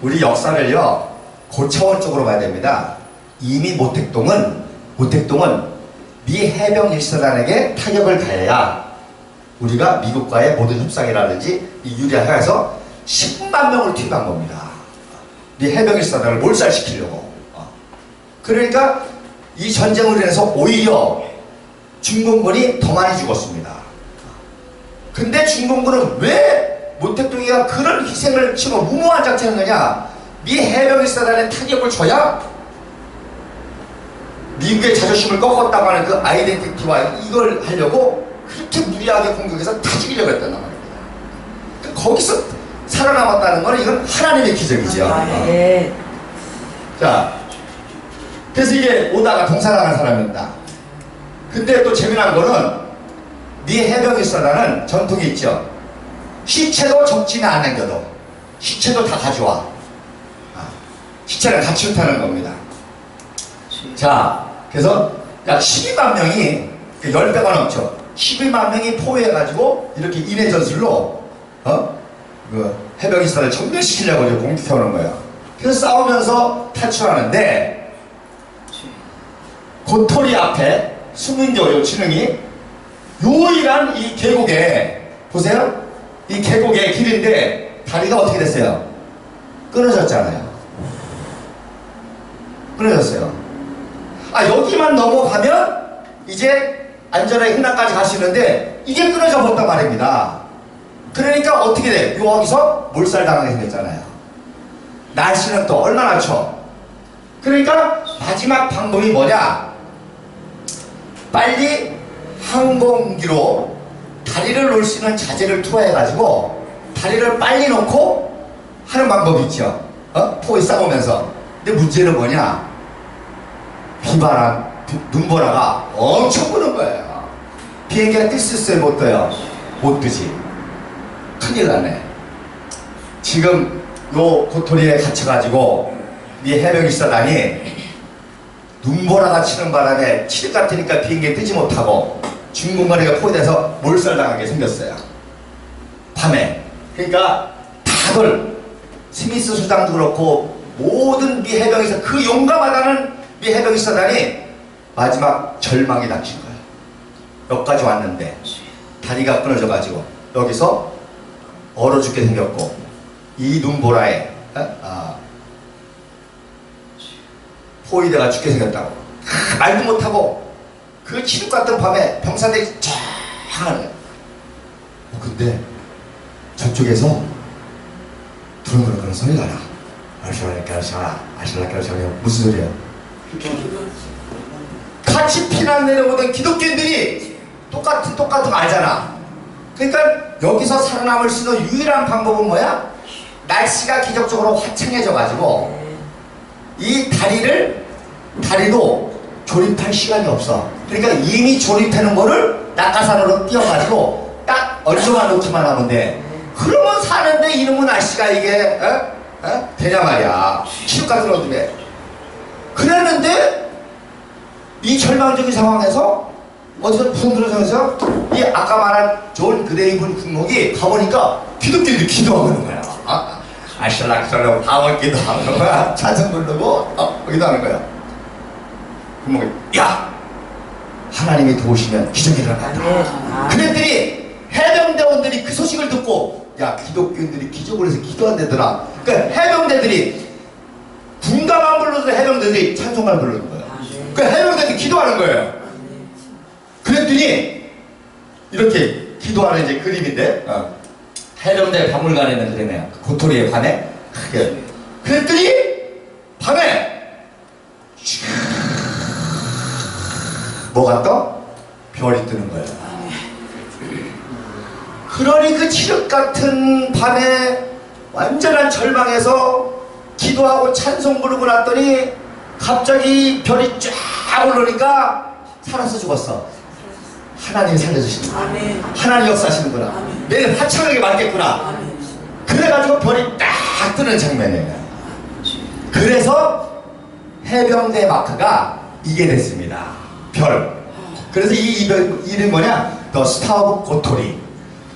우리 역사를요 고차원적으로 봐야 됩니다. 이미 모택동은 미 해병 1사단에게 타격을 가해야 우리가 미국과의 모든 협상이라든지 유리화해서 10만 명을 투입한 겁니다. 미 해병 1사단을 몰살시키려고. 그러니까 이 전쟁으로 인해서 오히려 중공군이 더 많이 죽었습니다. 근데 중공군은 왜 모택동이가 그런 희생을 치고 무모한 작전을 했느냐? 미 해병 1사단에 타격을 줘야 미국의 자존심을 꺾었다고 하는 그 아이덴티티와 이걸 하려고 그렇게 무리하게 공격해서 다 죽이려고 했단 말입니다. 거기서 살아남았다는 거는 이건 하나님의 기적이죠. 예. 자, 그래서 이게 오다가 동사당한 사람입니다. 근데 또 재미난 거는 미 해병 1사단은 전통이 있죠. 시체도 적지는 안 남겨도 시체도 다 가져와. 시체를 같이 흩하는 겁니다. 자, 그래서 약 12만 명이 10배가 넘죠. 12만 명이 포위해가지고 이렇게 인해 전술로 그 해병 1사단을 전멸시키려고 이제 공격해오는 거예요. 그래서 싸우면서 탈출하는데 고토리 앞에 수민교 진흥이 유일한 이 계곡에 보세요. 이 계곡의 길인데 다리가 어떻게 됐어요? 끊어졌잖아요. 끊어졌어요. 여기만 넘어가면 이제 안전하게 흥나까지 갈 수 있는데 이게 끊어져 버렸단 말입니다. 그러니까 어떻게 돼? 여기서 몰살당하게 생겼잖아요. 날씨는 또 얼마나 추워. 그러니까 마지막 방법이 뭐냐? 빨리 항공기로 다리를 놓을 수 있는 자재를 투하해가지고 다리를 빨리 놓고 하는 방법이 있죠. 포에 싸우면서. 근데 문제는 뭐냐? 비바람, 눈보라가 엄청 부는 거예요. 비행기가 뜰 수 있어요? 못 떠요? 못 뜨지. 큰일 나네. 지금 요 고토리에 갇혀가지고 이 해병 1사단이 눈보라가 치는 바람에 칠흑 같으니까 비행기에 뜨지 못하고 중공거리가 포위돼서 몰살당하게 생겼어요. 밤에. 그러니까 다들 스미스 수장도 그렇고 모든 미 해병에서 그 용감하다는 미 해병 1사단이 마지막 절망에 닥친 거예요. 여기까지 왔는데 다리가 끊어져가지고 여기서 얼어 죽게 생겼고 이 눈보라에 포위대가 죽게 생겼다고 말도 못하고 그 칠흑 같은 밤에 병사들이 쫙 하는 거예요. 근데 저쪽에서 두근두근 소리가 나. 아시라케라시라 무슨 소리야? 같이 피난 내려오던 기독교인들이 똑같은 거 알잖아. 그러니까 여기서 살아남을 수 있는 유일한 방법은 뭐야? 날씨가 기적적으로 화창해져 가지고 이 다리도 조립할 시간이 없어. 그러니까 이미 조립하는 거를 낙하산으로 띄워가지고 딱 얹어만 놓기만 하면 돼. 그러면 사는데 이놈의 날씨가 이게 되냐 말이야. 시국 같은 어둠에. 그랬는데 이 절망적인 상황에서 어디서 무슨 그런 상황에서 이 아까 말한 존 그레이븐 국목이 가보니까 기독교인들이 기도하고 있는 거야. 아실락설라고 방언 기도하는 거야. 찬송 부르고 기도하는 거야. 국목이 야! 하나님이 도우시면 기적이 일어난다. 그랬더니 해병대원들이 그 소식을 듣고 야 기독교인들이 기적을 해서 기도한다더라. 그러니까 해병대들이 군가만 불러도 해병대들이 찬송가를 부르는 거예요. 그러니까 해병대들이 기도하는 거예요. 그랬더니 이렇게 기도하는 이제 그림인데 해병대 박물관에 있는 그림이에요. 고토리에 관에 크게. 그랬더니 밤에 뭐가 떠? 별이 뜨는 거예요. 그러니 그 칠흑 같은 밤에 완전한 절망에서 기도하고 찬송 부르고 났더니 갑자기 별이 쫙 오르니까 살아서 죽었어. 하나님이 살려주시는구나. 하나님 역사하시는구나. 내일 화창하게 맞겠구나. 그래가지고 별이 딱 뜨는 장면이에요. 그래서 해병대 마크가 이게 됐습니다. 별. 그래서 이 이름이 뭐냐? 더 스타 오브 고토리.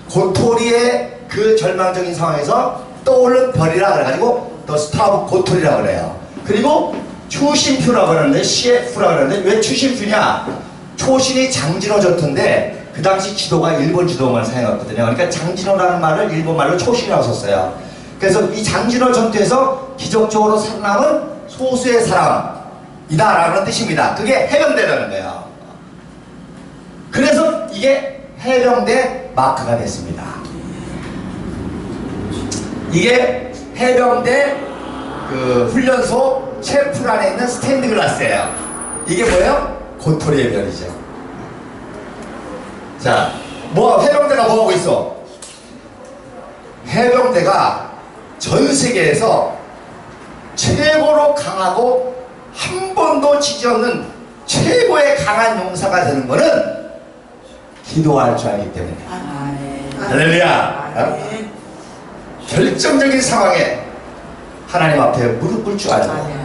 고토리의 그 절망적인 상황에서 떠오른 별이라 그래가지고 더 스타 오브 고토리라고 그래요. 그리고 추신표라고 하는데 CF라고 하는데 왜 추신표냐? 초신이 장진호 전투인데 그 당시 지도가 일본 지도만 사용했거든요. 그러니까 장진호라는 말을 일본말로 초신이라고 썼어요. 그래서 이 장진호 전투에서 기적적으로 살아남은 소수의 사람이다라는 뜻입니다. 그게 해병대라는 거예요. 그래서 이게 해병대 마크가 됐습니다. 이게 해병대 그 훈련소 셰프 안에 있는 스탠드 글라스예요. 이게 뭐예요? 고토리의 별이죠. 자, 해병대가 뭐하고 있어? 해병대가 전 세계에서 최고로 강하고 한 번도 지지 없는 최고의 강한 용사가 되는 거는 기도할 줄 알기 때문에. 할렐루야. 결정적인 상황에 하나님 앞에 무릎 꿇을 줄 알고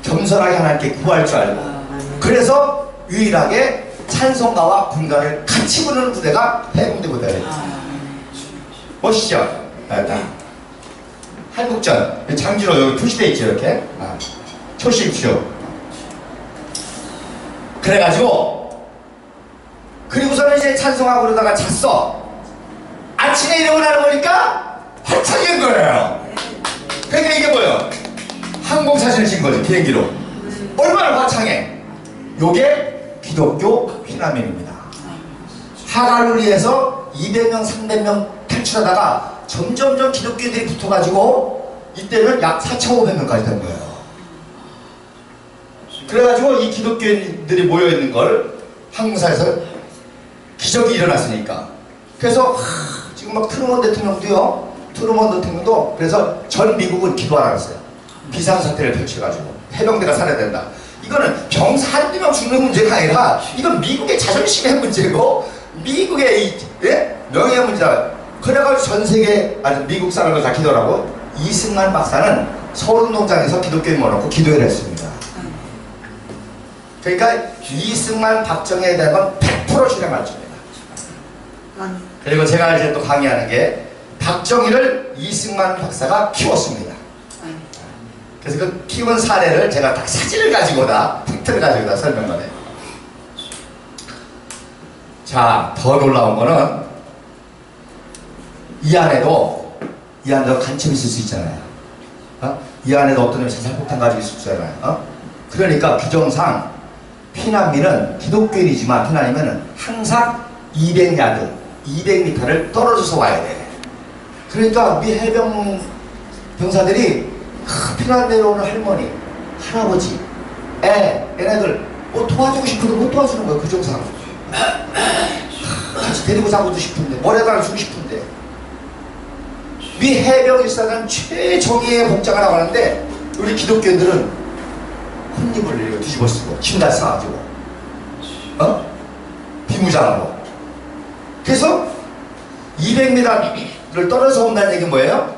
겸손하게 하나님께 구할 줄 알고 그래서 유일하게 찬송가와 군가를 같이 부르는 부대가 해병대 부대예요. 멋있죠? 한국전 장진호 여기 표시되어 있죠. 이렇게 초심쇼. 그래가지고 그리고서는 이제 찬송하고 그러다가 잤어. 아침에 일어나는 거니까 활창인 거예요. 그러니까 이게 뭐예요? 항공사진을 찍은 거죠. 비행기로. 얼마나 화창해. 요게 기독교 피난민입니다. 하갈루리에서 200명, 300명 탈출하다가 점점점 기독교인들이 붙어가지고 이때는 약 4,500명까지 된 거예요. 그래가지고 이 기독교인들이 모여있는 걸 항공사에서 기적이 일어났으니까. 그래서 지금 막 트루먼 대통령도요. 트루먼 대통령도 그래서 전 미국은 기도하라고 했어요. 비상사태를 펼쳐가지고 해병대가 살아야 된다. 이거는 병사 한두 명 죽는 문제가 아니라 이건 미국의 자존심의 문제고 미국의 명예의 문제다. 그래가지고 전 세계 미국 사람들 다 기도를 하고 이승만 박사는 서울운동장에서 기독교인 모아놓고 기도회를 했습니다. 그러니까 이승만 박정희에 대한 건 100% 실행할 겁니다. 그리고 제가 이제 또 강의하는 게 박정희를 이승만 박사가 키웠습니다. 그래서 그 키운 사례를 제가 딱 사진을 가지고 팩트를 가지고 설명을 해요. 자, 더 놀라운 거는 이 안에도 간첩이 있을 수 있잖아요. 이 안에도 어떤 놈이 자살폭탄 가지고 있을 수 있잖아요. 그러니까 규정상 피난민은 기독교인이지만 피난민은 항상 200야드, 200m를 떨어져서 와야 돼. 그러니까 우리 해병 병사들이 피난 내려오는 할머니, 할아버지, 얘네들 뭐 도와주고 싶어도 못 도와주는 거예요. 규정상. 같이 데리고 자고도 싶은데 머리에 달아주고 싶은데 위 해병 일사는 최정예의 복장을 하고 하는데 우리 기독교인들은 혼입을 뒤집어 쓰고 침대 싸가지고 비무장으로. 그래서 200m를 떨어져 온다는 얘기는 뭐예요?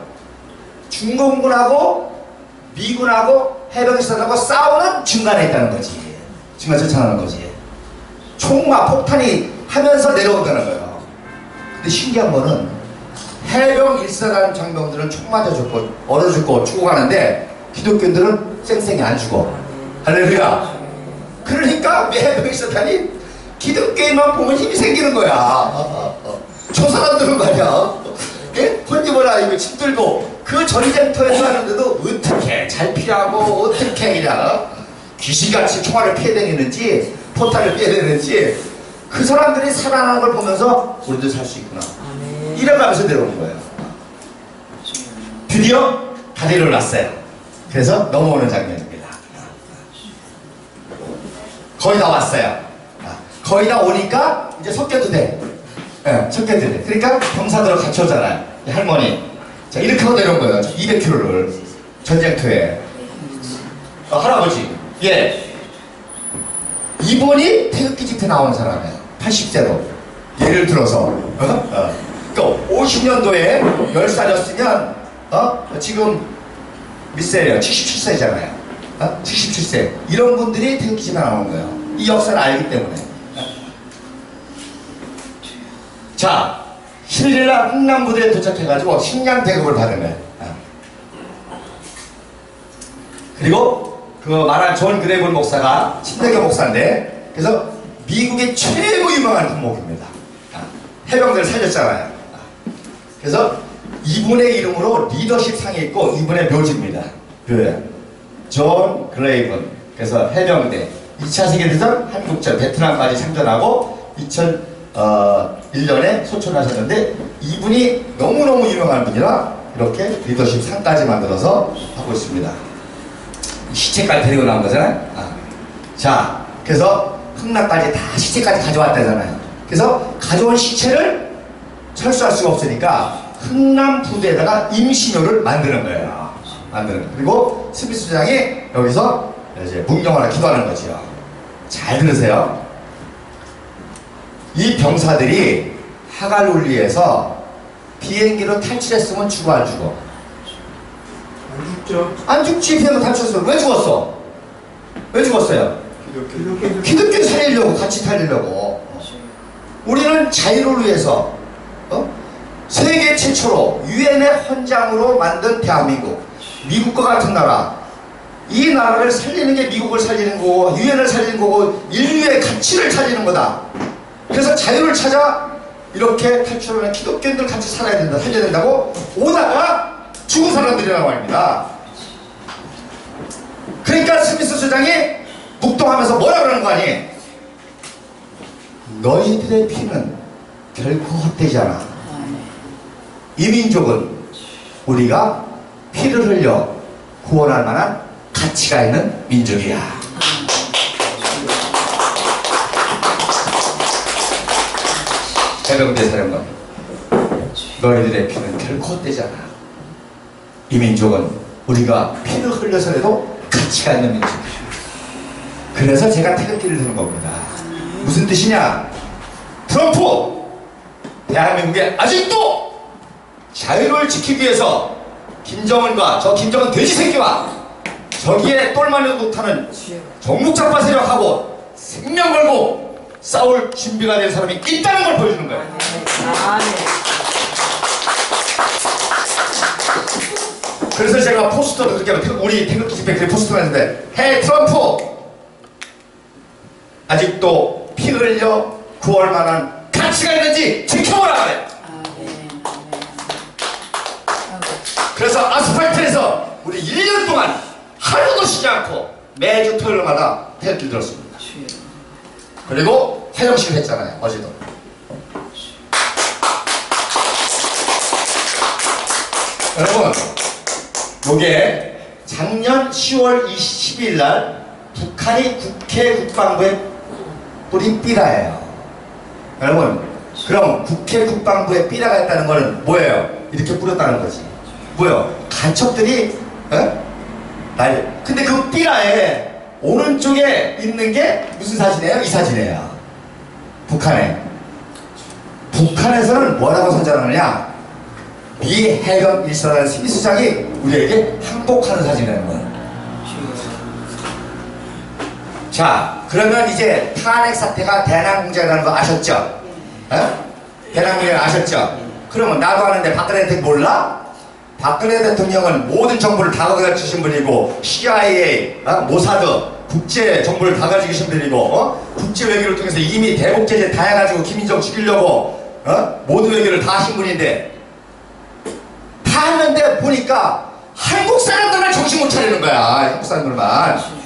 중공군하고 미군하고 해병수단하고 싸우는 중간에 있다는 거지. 중간 쫓아가는 거지. 총막 폭탄이 하면서 내려온다는 거예요. 근데 신기한 거는 해병 1사단 장병들은 총 맞아 죽고 얼어 죽고 죽어가는데 기독교인들은 쌩쌩이 안 죽어. 할렐루야. 그러니까 해병 1사단이 기독교인만 보면 힘이 생기는 거야. 저 사람들은 말이야. 혼이보라 이거 힘들고 그 전쟁터에서 하는데도 어떻게 잘 피하고 어떻게 그냥 귀신같이 총알을 피해다니는지 포탄을 피해다니는지 그 사람들이 살아나는 걸 보면서 우리도 살 수 있구나. 이래가면서 내려오는 거예요. 드디어 다리를 놨어요. 그래서 넘어오는 장면입니다. 거의 다 왔어요. 거의 다 오니까 이제 섞여도 돼. 네, 섞여도 돼. 그러니까 병사들하고 같이 오잖아요. 할머니. 자, 이렇게 하고 내려온 거예요. 200km를 전쟁터에. 할아버지. 예. 이번이 태극기 집회 나온 사람이에요. 80세로. 예를 들어서. 그러니까 50년도에 10살이었으면 지금 몇 세예요? 77세잖아요. 77세. 이런 분들이 태극기 집회 나오는 거예요. 이 역사를 알기 때문에. 자, 7일날 흥남부대에 도착해가지고 식량 대접을 받은 거예요. 그리고 그 말한 존 그레이븐 목사가 신대교 목사인데, 그래서 미국의 최고 유명한 군목입니다. 해병대를 살렸잖아요. 그래서 이분의 이름으로 리더십 상이 있고 이분의 묘지입니다. 묘야. 존 그레이븐. 그래서 해병대 2차 세계대전, 한국전, 베트남까지 참전하고 2001년에 소천하셨는데 이분이 너무너무 유명한 분이라 이렇게 리더십 상까지 만들어서 하고 있습니다. 시체까지 데리고 나온 거잖아요. 자, 그래서 흥남까지 다 시체까지 가져왔다잖아요. 그래서 가져온 시체를 철수할 수가 없으니까 흥남 부대에다가 임신료를 만드는 거예요. 그리고 스미스 주장이 여기서 이제 묵념하라 기도하는 거죠. 잘 들으세요. 이 병사들이 하갈룰리에서 비행기로 탈출했으면 죽어 안 죽어? 안 죽죠. 안 죽지. 비행기로 탈출했으면. 왜 죽었어? 왜 죽었어요? 기독교 살리려고, 같이 살리려고. 우리는 자유를 위해서 세계 최초로 유엔의 헌장으로 만든 대한민국, 미국과 같은 나라, 이 나라를 살리는 게 미국을 살리는 거고 유엔을 살리는 거고 인류의 가치를 살리는 거다. 그래서 자유를 찾아 이렇게 탈출하는 기독교인들 같이 살아야 된다, 살려야 된다고 오다가 죽은 사람들이라고 합니다. 그러니까 스미스 수장이 묵동하면서 뭐라 그러는 거 아니? 너희들의 피는 결코 헛되지 않아. 이 민족은 우리가 피를 흘려 구원할 만한 가치가 있는 민족이야. 해병대 사령관, 너희들의 피는 결코 헛되지 않아. 이 민족은 우리가 피를 흘려서라도 가치가 있는 민족이야. 그래서 제가 태극기를 드는 겁니다. 무슨 뜻이냐? 트럼프! 대한민국에 아직도 자유를 지키기 위해서 김정은과 저 김정은 돼지 새끼와 저기에 똘마니도 못하는 정묵장파 세력하고 생명 걸고 싸울 준비가 된 사람이 있다는 걸 보여주는 거예요. 그래서 제가 포스터도 그렇게 하면 우리 태극기 집회 그 포스터가 있는데, 헤이 트럼프! 아직도 피 흘려 구할 만한 가치가 있는지 지켜보라 그래. 그래서 아스팔트에서 우리 1년 동안 하루도 쉬지 않고 매주 토요일마다 태극기 들었습니다. 그리고 화장실 했잖아요. 어제도. 여러분, 이게 작년 10월 22일 날 북한이 국회 국방부에 뿌린 삐라예요. 여러분, 그럼 국회 국방부에 삐라가 있다는 거는 뭐예요? 이렇게 뿌렸다는 거지. 뭐예요? 간첩들이 근데 그 삐라에 오른쪽에 있는 게 무슨 사진이에요? 이 사진이에요. 북한에서는 뭐라고 선전하느냐? 미 해병 1사단 스미스장이 우리에게 항복하는 사진이라는 거예요. 자, 그러면 이제 탄핵 사태가 대남 공작이라는 거 아셨죠? 대남 공작 아셨죠? 그러면 나도 아는데 박근혜 대통령 몰라? 박근혜 대통령은 모든 정보를 다 가지신 분이고 CIA, 모사드, 국제 정보를 다 가지신 분이고 국제 외교를 통해서 이미 대북 제재 다 해가지고 김인정 죽이려고 모든 외교를 다 하신 분인데 다 했는데 보니까 한국 사람들만 정신 못 차리는 거야. 한국 사람들만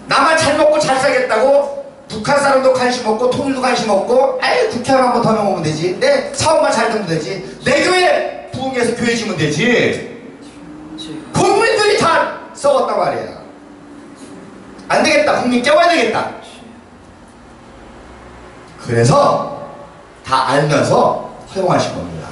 나만 잘 먹고 잘 살겠다고 북한 사람도 관심 없고 통일도 관심 없고 에이 국회의원 한번 더 넘으면 되지 내 사업만 잘 되면 되지 내 교회 부흥해서 교회 지면 되지 국민들이 다 썩었단 말이야. 안 되겠다. 국민 깨워야 되겠다. 그래서 다 알면서 허용하신 겁니다.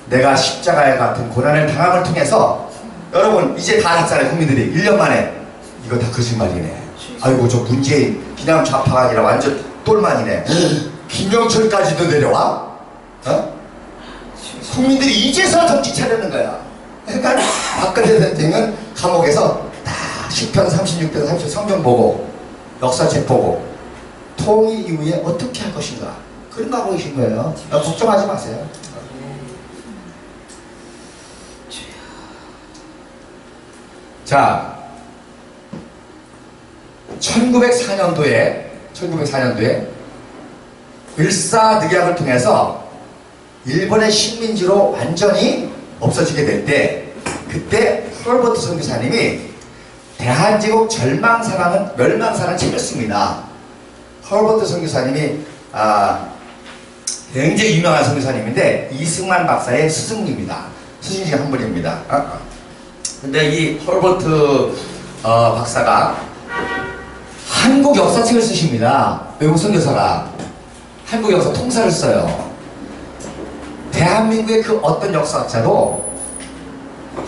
내가 십자가에 같은 고난을 당함을 통해서 여러분 이제 다 알았잖아요. 국민들이 1년 만에 이거 다 거짓말이네. 아이고 저 문재인 비남 좌파가 아니라 완전 똘만이네. 김영철까지도 내려와? 국민들이 이제서 정치 차리는 거야. 그러니까 박근혜 대통령은 감옥에서 다 10편 36편 30편 성경 보고 역사책 보고 통일 이후에 어떻게 할 것인가 그런 거 하고 계신 거예요. 걱정하지 마세요. 자, 1904년도에 일사늑약을 통해서 일본의 식민지로 완전히 없어지게 될 때 그때 헐버트 선교사님이 대한제국 절망사랑은 멸망사랑을 책을 씁니다. 헐버트 선교사님이 굉장히 유명한 선교사님인데 이승만 박사의 스승입니다. 스승 중에 한 분입니다. 근데 이 헐버트 박사가 한국 역사책을 쓰십니다. 외국 선교사가 한국 역사 통사를 써요. 대한민국의 그 어떤 역사학자도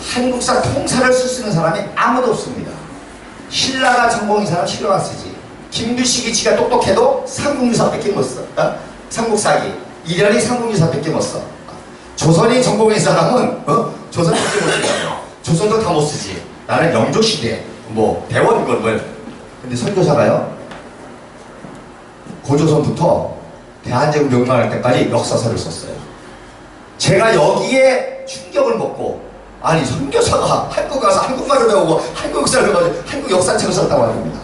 한국사 통사를 쓸 수 있는 사람이 아무도 없습니다. 신라가 전공인 사람 신라가 쓰지. 김두식이 지가 똑똑해도 삼국유사밖에 못 써. 삼국사기. 이련이 삼국유사밖에 못 써. 조선이 전공인 사람은 조선밖에 못 쓰고 조선도 다 못 쓰지. 나는 영조시대 뭐 대원권 뭐. 근데 선교사가요 고조선부터 대한제국 멸망할 때까지 역사서를 썼어요. 제가 여기에 충격을 먹고 아니 선교사가 한국 가서 한국말을 배우고 한국 역사를 배워가지고 한국 역사책을 썼다고 합니다.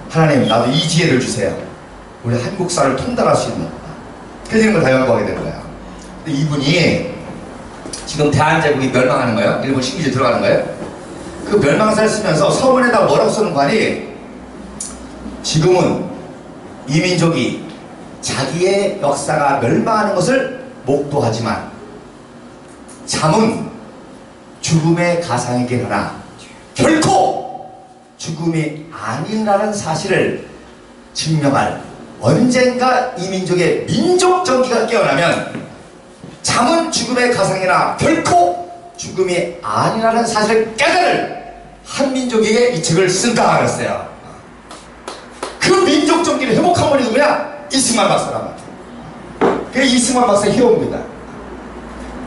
하나님 나도 이 지혜를 주세요. 우리 한국사를 통달할 수 있는 그런 걸 다 연구하게 되는 거야. 근데 이분이 지금 대한제국이 멸망하는 거예요. 일본 식민지 들어가는 거예요. 그 멸망사를 쓰면서 서문에다가 뭐라고 쓰는 거 아니 지금은 이 민족이 자기의 역사가 멸망하는 것을 목도하지만 잠은 죽음의 가상이긴 하나 결코 죽음이 아니라는 사실을 증명할 언젠가 이 민족의 민족 정기가 깨어나면 잠은 죽음의 가상이나 결코 죽음이 아니라는 사실을 깨달을 한 민족에게 이 책을 쓴다 그랬어요. 그 민족 정기를 회복한 분이 누구냐? 이승만 박사란 말이에요. 그게 이승만 박사의 희호입니다.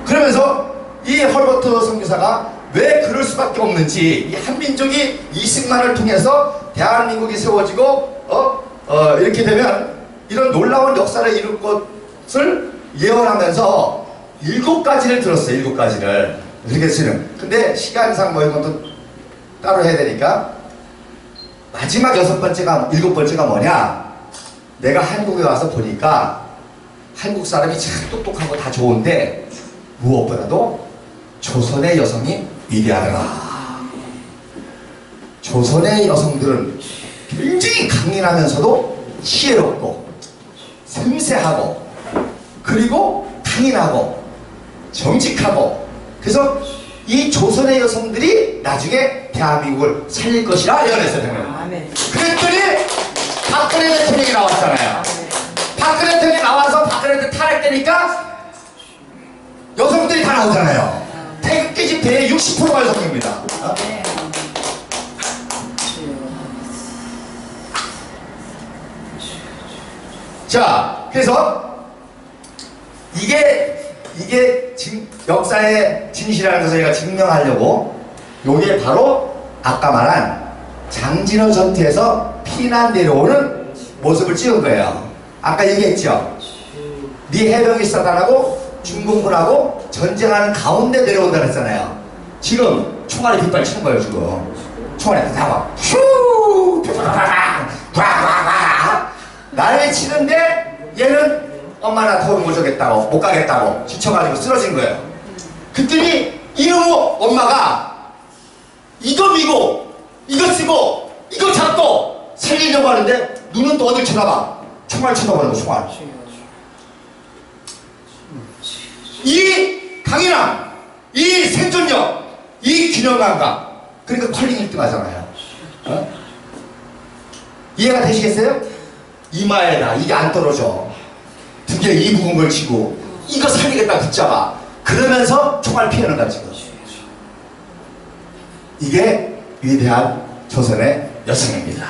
그러면서 이 헐버트 선교사가 왜 그럴 수밖에 없는지 이 한민족이 이승만을 통해서 대한민국이 세워지고 이렇게 되면 이런 놀라운 역사를 이룰 것을 예언하면서 7가지를 들었어요. 7가지를 그렇게 쓰는. 근데 시간상 뭐 이것도 따로 해야 되니까 마지막 6번째가 7번째가 뭐냐? 내가 한국에 와서 보니까 한국 사람이 참 똑똑하고 다 좋은데 무엇보다도 조선의 여성이 위대하더라. 조선의 여성들은 굉장히 강인하면서도 지혜롭고 섬세하고 그리고 강인하고 정직하고 그래서 이 조선의 여성들이 나중에 대한민국을 살릴 것이라 예언했어요. 그랬더니 박근혜 대통령이 나왔잖아요. 박근혜 대통령이 나와서 박근혜 대통령 탄핵되니까 여성들이 다 나오잖아요. 태극기 집회의 60%가 여성입니다. 자, 그래서 이게 역사의 진실이라는 것을 저희가 증명하려고 요게 바로 아까 말한 장진호 전투에서 피난 내려오는 모습을 찍은 거예요. 아까 얘기했죠. 네 해병이 사단하고 중공군하고 전쟁하는 가운데 내려온다 그랬잖아요. 지금 총알이 빗발 치는 거예요. 지금 총알이 다 휴 나를 치는데 얘는 엄마 나 더운 못 오겠다고 못 가겠다고 지쳐가지고 쓰러진 거예요. 그랬더니 이놈의 엄마가 이거 미고 이거 쓰고 이거 잡고 살리려고 하는데 눈은 또 어딜 쳐다봐. 총알 쳐다보는 거 총알. 이 강인함, 이 생존력, 이 균형감각. 그러니까 컬링 1등 하잖아요. 어? 이해가 되시겠어요? 이마에다 이게 안 떨어져. 등에 이 무거운 걸 치고 이거 살리겠다 붙잡아. 그러면서 총알 피하는 거야 지금. 이게 위대한 조선의 여성입니다.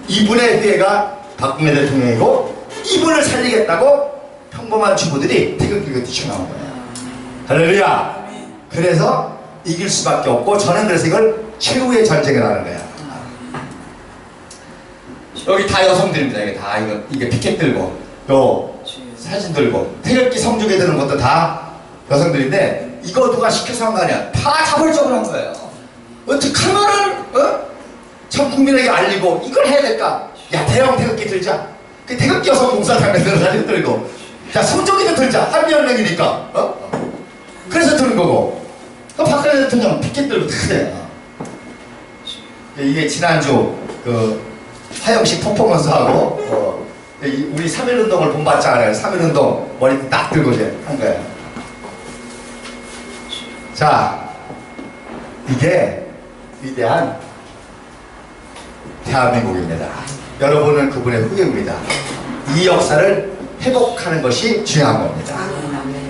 이분의 후예가 박근혜 대통령이고 이분을 살리겠다고 평범한 주부들이 태극기를 뛰쳐나온 거예요. 할렐루야. 그래서 이길 수밖에 없고 저는 그래서 이걸 최후의 전쟁이라는 거야. 여기 다 여성들입니다. 이게 다 이게 피켓 들고 또 사진 들고 태극기 성주게 드는 것도 다 여성들인데 이거 누가 시켜서 한 거 아니야. 다 자발적으로 한 거예요. 어떻게 하면은 전 국민에게 알리고 이걸 해야 될까? 야 대형 태극기 들자. 그 태극기 여성 봉사단에서 사진 들고 자 성적이도 들자. 한미연맹이니까 그래서 드는 거고 그 박근혜 대통령 피켓 들고 다 돼요. 이게 지난주 그 하영식 퍼포먼스하고 우리 3.1운동을 본받잖아요. 3.1운동 머리 딱 들고 이제 한 거예요. 자 이게 위대한 대한민국입니다. 여러분은 그분의 후예입니다. 이 역사를 회복하는 것이 중요한 겁니다.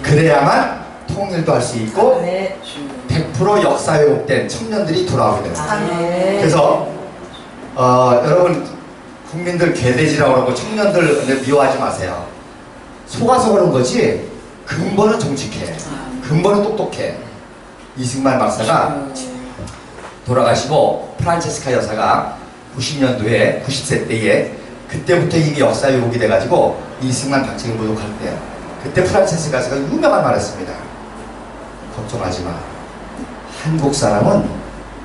그래야만 통일도 할 수 있고 100% 역사 회복된 청년들이 돌아오게 됩니다. 그래서 여러분 국민들 개돼지라고 그러고 청년들 미워하지 마세요. 속아서 그런 거지 근본은 정직해. 근본은 똑똑해. 이승만 박사가 돌아가시고 프란체스카 여사가 90년도에 90세 때에 그때부터 이미 역사 왜곡이 돼가지고 이승만 박정희 모독할 때 그때 프란체스카 여사가 유명한 말 했습니다. 걱정하지 마. 한국 사람은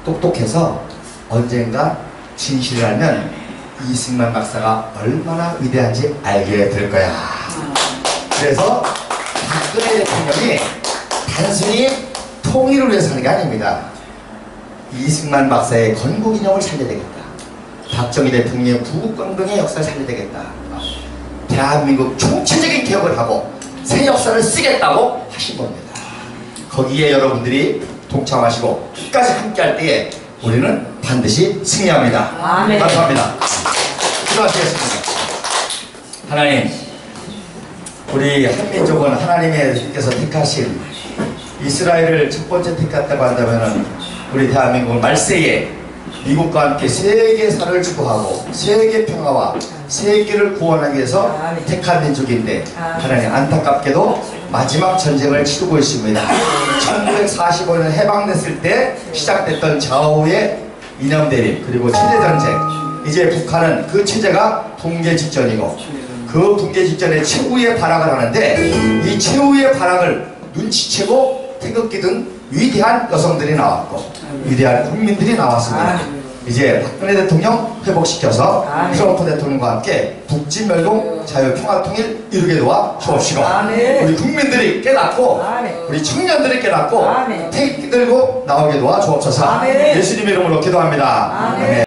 똑똑해서 언젠가 진실을 알면 이승만 박사가 얼마나 위대한지 알게 될 거야. 그래서 박근혜 대통령이 단순히 통일을 위해서 하는 게 아닙니다. 이승만 박사의 건국이념을 살려야 되겠다. 박정희 대통령의 부국강병의 역사를 살려야 되겠다. 대한민국 총체적인 개혁을 하고 새 역사를 쓰겠다고 하신 겁니다. 거기에 여러분들이 동참하시고 끝까지 함께 할 때에 우리는 반드시 승리합니다. 아멘. 감사합니다. 기도하시겠습니다. 하나님, 우리 한민족은 하나님께서 택하신 이스라엘을 첫 번째 택했다고 한다면 우리 대한민국은 말세에 미국과 함께 세계사를 주도하고 세계 평화와 세계를 구원하기 위해서 택한 민족인데 하나님 안타깝게도 마지막 전쟁을 치르고 있습니다. 1945년 해방됐을 때 시작됐던 좌우의 이념대립 그리고 체제전쟁, 이제 북한은 그 체제가 붕괴 직전이고 그 붕괴 직전에 최후의 발악을 하는데 이 최후의 발악을 눈치채고 태극기 든 위대한 여성들이 나왔고 위대한 국민들이 나왔습니다. 이제 박근혜 대통령 회복시켜서 트럼프 대통령과 함께 북진멸공 자유평화통일 이루게 도와 주옵시고 우리 국민들이 깨닫고 우리 청년들이 깨닫고 태극기 들고 나오게 도와 주옵소서. 예수님의 이름으로 기도합니다. 아멘.